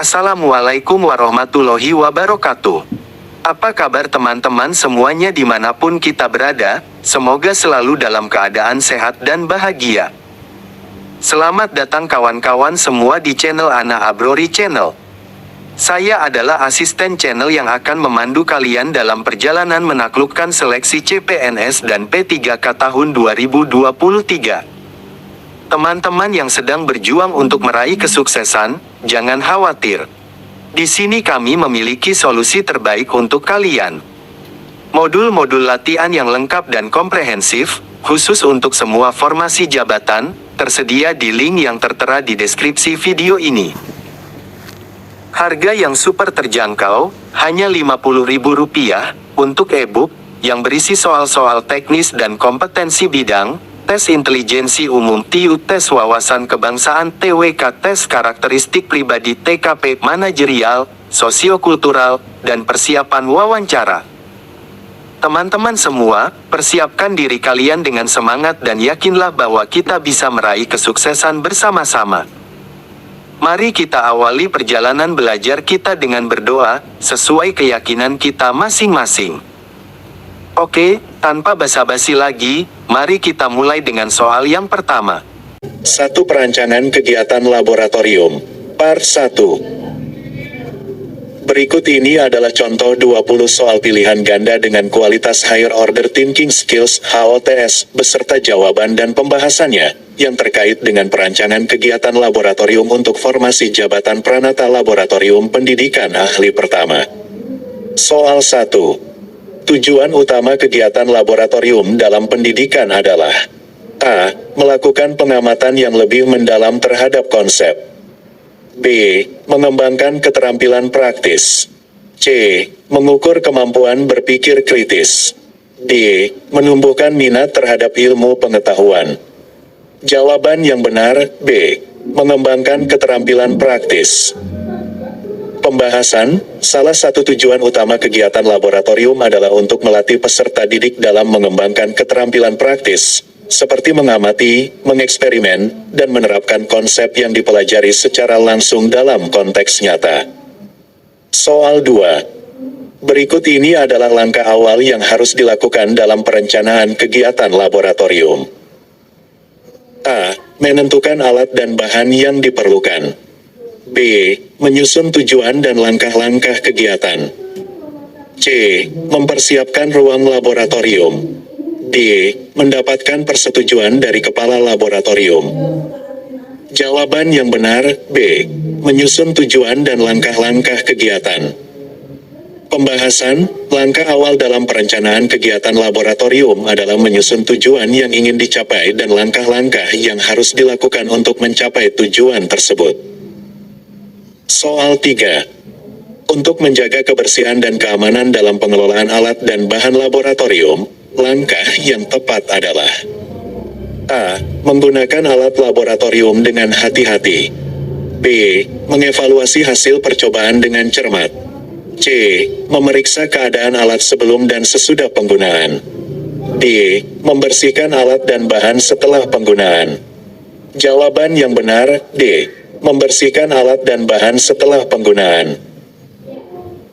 Assalamualaikum warahmatullahi wabarakatuh. Apa kabar teman-teman semuanya dimanapun kita berada, semoga selalu dalam keadaan sehat dan bahagia. Selamat datang kawan-kawan semua di channel Ana Abrori Channel. Saya adalah asisten channel yang akan memandu kalian dalam perjalanan menaklukkan seleksi CPNS dan P3K tahun 2023. Teman-teman yang sedang berjuang untuk meraih kesuksesan, jangan khawatir. Di sini kami memiliki solusi terbaik untuk kalian. Modul-modul latihan yang lengkap dan komprehensif, khusus untuk semua formasi jabatan, tersedia di link yang tertera di deskripsi video ini. Harga yang super terjangkau, hanya Rp50.000, untuk e-book, yang berisi soal-soal teknis dan kompetensi bidang, tes intelijensi umum TIU, tes wawasan kebangsaan TWK, tes karakteristik pribadi TKP, manajerial, sosiokultural, dan persiapan wawancara. Teman-teman semua, persiapkan diri kalian dengan semangat dan yakinlah bahwa kita bisa meraih kesuksesan bersama-sama. Mari kita awali perjalanan belajar kita dengan berdoa, sesuai keyakinan kita masing-masing. Oke, tanpa basa-basi lagi, mari kita mulai dengan soal yang pertama. 1. Perancangan kegiatan laboratorium. Part 1. Berikut ini adalah contoh 20 soal pilihan ganda dengan kualitas Higher Order Thinking Skills (HOTS) beserta jawaban dan pembahasannya yang terkait dengan perancangan kegiatan laboratorium untuk formasi jabatan Pranata Laboratorium Pendidikan Ahli Pertama. Soal 1. Tujuan utama kegiatan laboratorium dalam pendidikan adalah A. Melakukan pengamatan yang lebih mendalam terhadap konsep. B. Mengembangkan keterampilan praktis. C. Mengukur kemampuan berpikir kritis. D. Menumbuhkan minat terhadap ilmu pengetahuan. Jawaban yang benar, B. Mengembangkan keterampilan praktis. Pembahasan, salah satu tujuan utama kegiatan laboratorium adalah untuk melatih peserta didik dalam mengembangkan keterampilan praktis, seperti mengamati, mengeksperimen, dan menerapkan konsep yang dipelajari secara langsung dalam konteks nyata. Soal 2. Berikut ini adalah langkah awal yang harus dilakukan dalam perencanaan kegiatan laboratorium. A. Menentukan alat dan bahan yang diperlukan. B. Menyusun tujuan dan langkah-langkah kegiatan. C. Mempersiapkan ruang laboratorium. D. Mendapatkan persetujuan dari kepala laboratorium. Jawaban yang benar, B. Menyusun tujuan dan langkah-langkah kegiatan. Pembahasan, langkah awal dalam perencanaan kegiatan laboratorium adalah menyusun tujuan yang ingin dicapai dan langkah-langkah yang harus dilakukan untuk mencapai tujuan tersebut. Soal 3. Untuk menjaga kebersihan dan keamanan dalam pengelolaan alat dan bahan laboratorium, langkah yang tepat adalah A. Menggunakan alat laboratorium dengan hati-hati. B. Mengevaluasi hasil percobaan dengan cermat. C. Memeriksa keadaan alat sebelum dan sesudah penggunaan. D. Membersihkan alat dan bahan setelah penggunaan. Jawaban yang benar, D. Membersihkan alat dan bahan setelah penggunaan.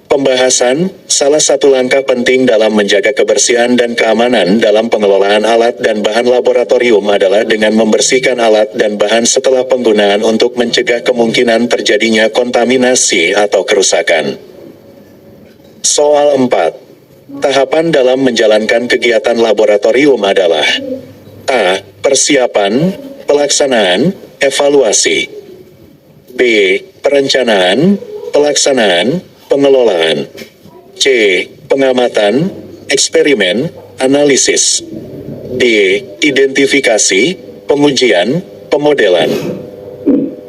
Pembahasan, salah satu langkah penting dalam menjaga kebersihan dan keamanan dalam pengelolaan alat dan bahan laboratorium adalah dengan membersihkan alat dan bahan setelah penggunaan untuk mencegah kemungkinan terjadinya kontaminasi atau kerusakan. Soal 4. Tahapan dalam menjalankan kegiatan laboratorium adalah A. Persiapan, pelaksanaan, evaluasi. B. Perencanaan, pelaksanaan, pengelolaan. C. Pengamatan, eksperimen, analisis. D. Identifikasi, pengujian, pemodelan.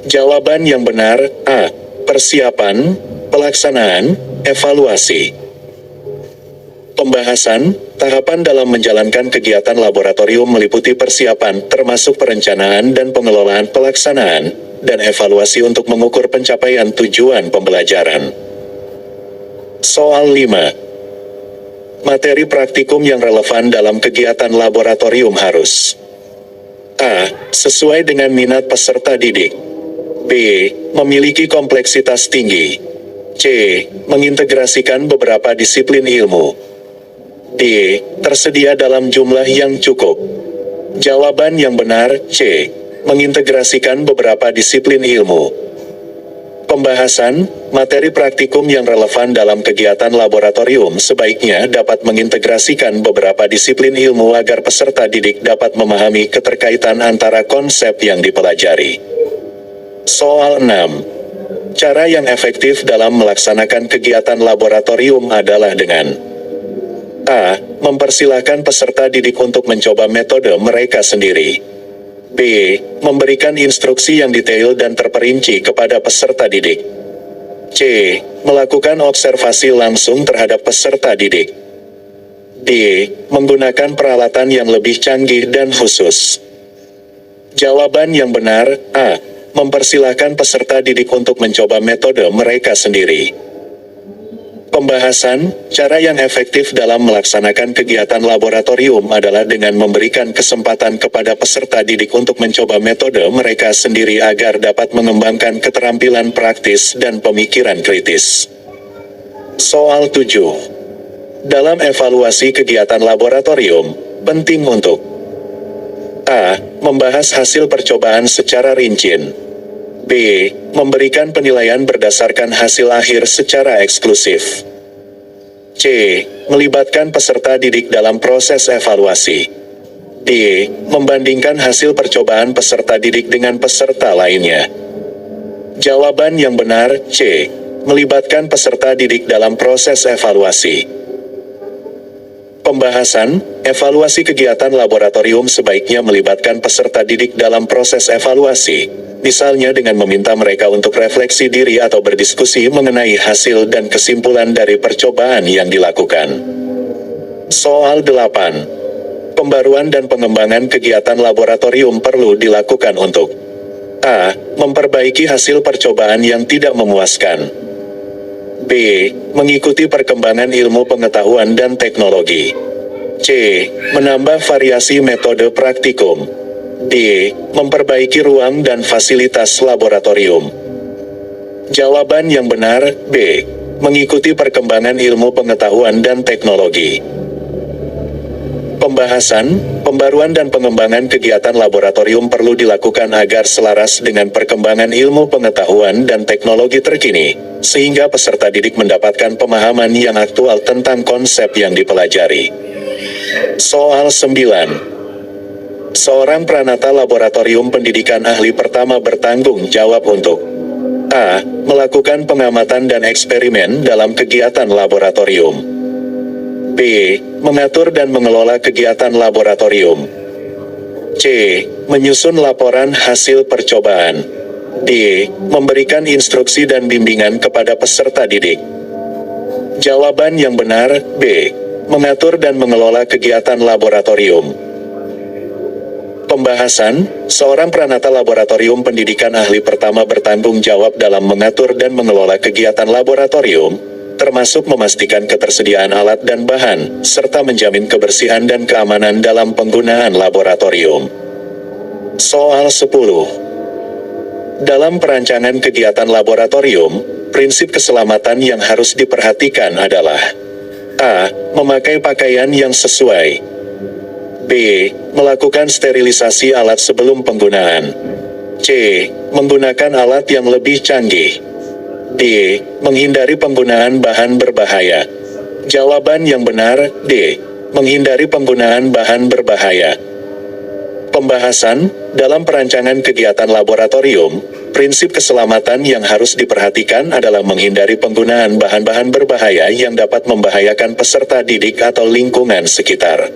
Jawaban yang benar, A. Persiapan, pelaksanaan, evaluasi. Pembahasan, tahapan dalam menjalankan kegiatan laboratorium meliputi persiapan termasuk perencanaan dan pengelolaan pelaksanaan, dan evaluasi untuk mengukur pencapaian tujuan pembelajaran. Soal 5. Materi praktikum yang relevan dalam kegiatan laboratorium harus A. Sesuai dengan minat peserta didik. B. B. Memiliki kompleksitas tinggi. C. Mengintegrasikan beberapa disiplin ilmu. D. Tersedia dalam jumlah yang cukup. Jawaban yang benar, C. Mengintegrasikan beberapa disiplin ilmu. Pembahasan, materi praktikum yang relevan dalam kegiatan laboratorium sebaiknya dapat mengintegrasikan beberapa disiplin ilmu agar peserta didik dapat memahami keterkaitan antara konsep yang dipelajari. Soal 6. Cara yang efektif dalam melaksanakan kegiatan laboratorium adalah dengan A. Mempersilahkan peserta didik untuk mencoba metode mereka sendiri. B. Memberikan instruksi yang detail dan terperinci kepada peserta didik. C. Melakukan observasi langsung terhadap peserta didik. D. Menggunakan peralatan yang lebih canggih dan khusus. Jawaban yang benar, A. Mempersilahkan peserta didik untuk mencoba metode mereka sendiri. Pembahasan, cara yang efektif dalam melaksanakan kegiatan laboratorium adalah dengan memberikan kesempatan kepada peserta didik untuk mencoba metode mereka sendiri agar dapat mengembangkan keterampilan praktis dan pemikiran kritis. Soal 7. Dalam evaluasi kegiatan laboratorium, penting untuk A. Membahas hasil percobaan secara rinci. B. Memberikan penilaian berdasarkan hasil akhir secara eksklusif. C. Melibatkan peserta didik dalam proses evaluasi. D. Membandingkan hasil percobaan peserta didik dengan peserta lainnya. Jawaban yang benar, C. Melibatkan peserta didik dalam proses evaluasi. Pembahasan, evaluasi kegiatan laboratorium sebaiknya melibatkan peserta didik dalam proses evaluasi, misalnya dengan meminta mereka untuk refleksi diri atau berdiskusi mengenai hasil dan kesimpulan dari percobaan yang dilakukan. Soal 8. Pembaruan dan pengembangan kegiatan laboratorium perlu dilakukan untuk A. Memperbaiki hasil percobaan yang tidak memuaskan. B. Mengikuti perkembangan ilmu pengetahuan dan teknologi. C. Menambah variasi metode praktikum. D. Memperbaiki ruang dan fasilitas laboratorium. Jawaban yang benar, B. Mengikuti perkembangan ilmu pengetahuan dan teknologi. Pembahasan, pembaruan dan pengembangan kegiatan laboratorium perlu dilakukan agar selaras dengan perkembangan ilmu pengetahuan dan teknologi terkini, sehingga peserta didik mendapatkan pemahaman yang aktual tentang konsep yang dipelajari. Soal 9. Seorang pranata laboratorium pendidikan ahli pertama bertanggung jawab untuk A. Melakukan pengamatan dan eksperimen dalam kegiatan laboratorium. B. Mengatur dan mengelola kegiatan laboratorium. C. Menyusun laporan hasil percobaan. D. Memberikan instruksi dan bimbingan kepada peserta didik. Jawaban yang benar, B. Mengatur dan mengelola kegiatan laboratorium. Pembahasan, seorang pranata laboratorium pendidikan ahli pertama bertanggung jawab dalam mengatur dan mengelola kegiatan laboratorium, termasuk memastikan ketersediaan alat dan bahan, serta menjamin kebersihan dan keamanan dalam penggunaan laboratorium. Soal 10. Dalam perancangan kegiatan laboratorium, prinsip keselamatan yang harus diperhatikan adalah A. Memakai pakaian yang sesuai. B. Melakukan sterilisasi alat sebelum penggunaan. C. Menggunakan alat yang lebih canggih. D. Menghindari penggunaan bahan berbahaya. Jawaban yang benar, D. Menghindari penggunaan bahan berbahaya. Pembahasan, dalam perancangan kegiatan laboratorium, prinsip keselamatan yang harus diperhatikan adalah menghindari penggunaan bahan-bahan berbahaya yang dapat membahayakan peserta didik atau lingkungan sekitar.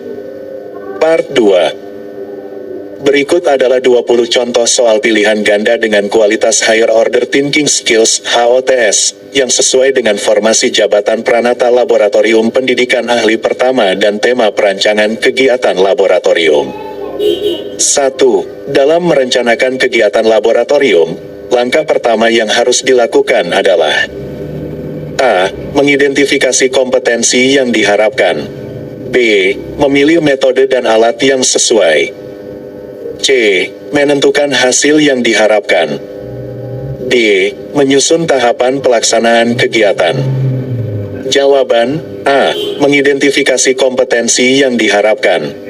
Part 2. Berikut adalah 20 contoh soal pilihan ganda dengan kualitas Higher Order Thinking Skills (HOTS) yang sesuai dengan formasi jabatan pranata laboratorium pendidikan ahli pertama dan tema perancangan kegiatan laboratorium. 1. Dalam merencanakan kegiatan laboratorium, langkah pertama yang harus dilakukan adalah A. Mengidentifikasi kompetensi yang diharapkan. B. Memilih metode dan alat yang sesuai. C. Menentukan hasil yang diharapkan. D. Menyusun tahapan pelaksanaan kegiatan. Jawaban A. Mengidentifikasi kompetensi yang diharapkan.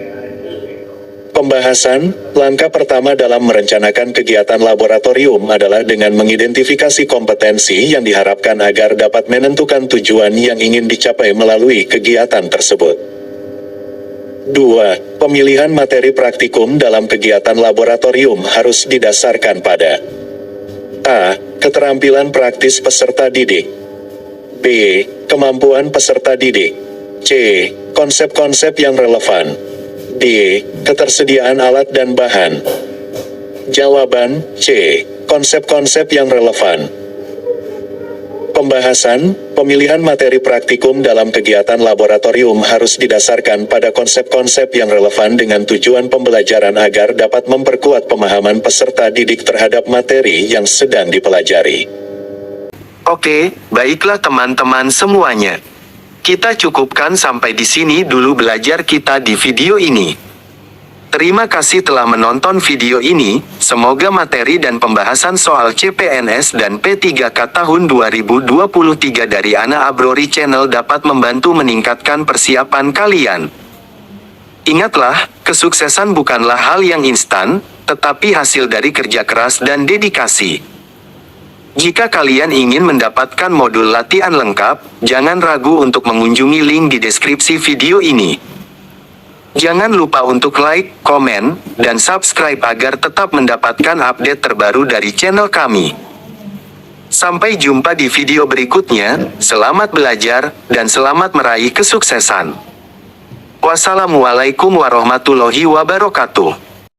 Pembahasan, langkah pertama dalam merencanakan kegiatan laboratorium adalah dengan mengidentifikasi kompetensi yang diharapkan agar dapat menentukan tujuan yang ingin dicapai melalui kegiatan tersebut. 2. Pemilihan materi praktikum dalam kegiatan laboratorium harus didasarkan pada A. Keterampilan praktis peserta didik. B. Kemampuan peserta didik. C. Konsep-konsep yang relevan. D. Ketersediaan alat dan bahan. Jawaban C. Konsep-konsep yang relevan. Pembahasan, pemilihan materi praktikum dalam kegiatan laboratorium harus didasarkan pada konsep-konsep yang relevan dengan tujuan pembelajaran agar dapat memperkuat pemahaman peserta didik terhadap materi yang sedang dipelajari. Oke, baiklah teman-teman semuanya. Kita cukupkan sampai di sini dulu belajar kita di video ini. Terima kasih telah menonton video ini, semoga materi dan pembahasan soal CPNS dan P3K tahun 2023 dari Ana Abrori Channel dapat membantu meningkatkan persiapan kalian. Ingatlah, kesuksesan bukanlah hal yang instan, tetapi hasil dari kerja keras dan dedikasi. Jika kalian ingin mendapatkan modul latihan lengkap, jangan ragu untuk mengunjungi link di deskripsi video ini. Jangan lupa untuk like, komen, dan subscribe agar tetap mendapatkan update terbaru dari channel kami. Sampai jumpa di video berikutnya, selamat belajar, dan selamat meraih kesuksesan. Wassalamualaikum warahmatullahi wabarakatuh.